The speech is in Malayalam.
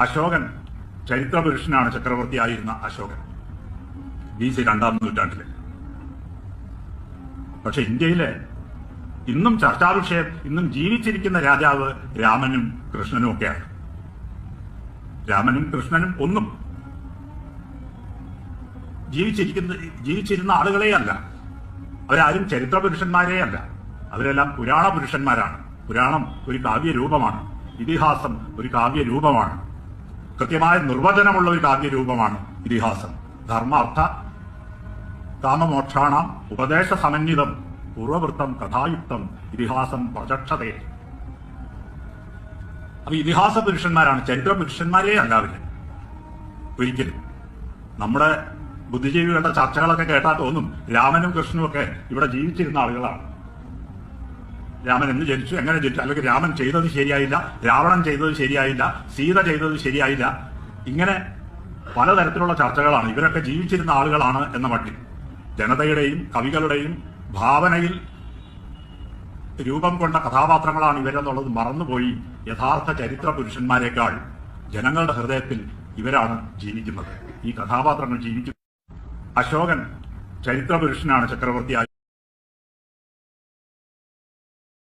അശോകൻ ചരിത്രപുരുഷനാണ്. ചക്രവർത്തിയായിരുന്ന അശോകൻ BC 2-ാം നൂറ്റാണ്ടില്. പക്ഷെ ഇന്ത്യയിലെ ഇന്നും ചർച്ചാവിഷയം, ഇന്നും ജീവിച്ചിരിക്കുന്ന രാജാവ് രാമനും കൃഷ്ണനും ഒക്കെയാണ്. രാമനും കൃഷ്ണനും ഒന്നും ജീവിച്ചിരുന്ന ആളുകളെ അല്ല. അവരാരും ചരിത്ര പുരുഷന്മാരേ അല്ല. അവരെല്ലാം പുരാണ പുരുഷന്മാരാണ്. പുരാണം ഒരു കാവ്യരൂപമാണ്. ഇതിഹാസം ഒരു കാവ്യരൂപമാണ്. കൃത്യമായ നിർവചനമുള്ള ഒരു കാവ്യരൂപമാണ് ഇതിഹാസം. ധർമാർത്ഥ കാമമോക്ഷാണാം ഉപദേശ സമന്വിതം പൂർവവൃത്തം കഥായുക്തം ഇതിഹാസം പ്രചക്ഷതേ. അപ്പൊ ഇതിഹാസ പുരുഷന്മാരാണ്, ചരിത്ര പുരുഷന്മാരേ അല്ല അവര് ഒരിക്കലും. നമ്മുടെ ബുദ്ധിജീവികളുടെ ചർച്ചകളൊക്കെ കേട്ടാൽ തോന്നും രാമനും കൃഷ്ണനും ഒക്കെ ഇവിടെ ജീവിച്ചിരുന്ന ആളുകളാണ്. രാമൻ എന്ന് ജനിച്ചു, എങ്ങനെ ജനിച്ചു, അല്ലെങ്കിൽ രാമൻ ചെയ്തത് ശരിയായില്ല, രാവണൻ ചെയ്തത് ശരിയായില്ല, സീത ചെയ്തത് ശരിയായില്ല, ഇങ്ങനെ പലതരത്തിലുള്ള ചർച്ചകളാണ്. ഇവരൊക്കെ ജീവിച്ചിരുന്ന ആളുകളാണ് എന്ന മട്ടിൽ ജനതയുടെയും കവികളുടെയും ഭാവനയിൽ രൂപം കൊണ്ട കഥാപാത്രങ്ങളാണ് ഇവരെന്നുള്ളത് മറന്നുപോയി. യഥാർത്ഥ ചരിത്ര പുരുഷന്മാരെക്കാൾ ജനങ്ങളുടെ ഹൃദയത്തിൽ ഇവരാണ് ജീവിക്കുന്നത്, ഈ കഥാപാത്രങ്ങൾ ജീവിക്കുന്നത്. അശോകൻ ചരിത്ര പുരുഷനാണ്, ചക്രവർത്തിയായി.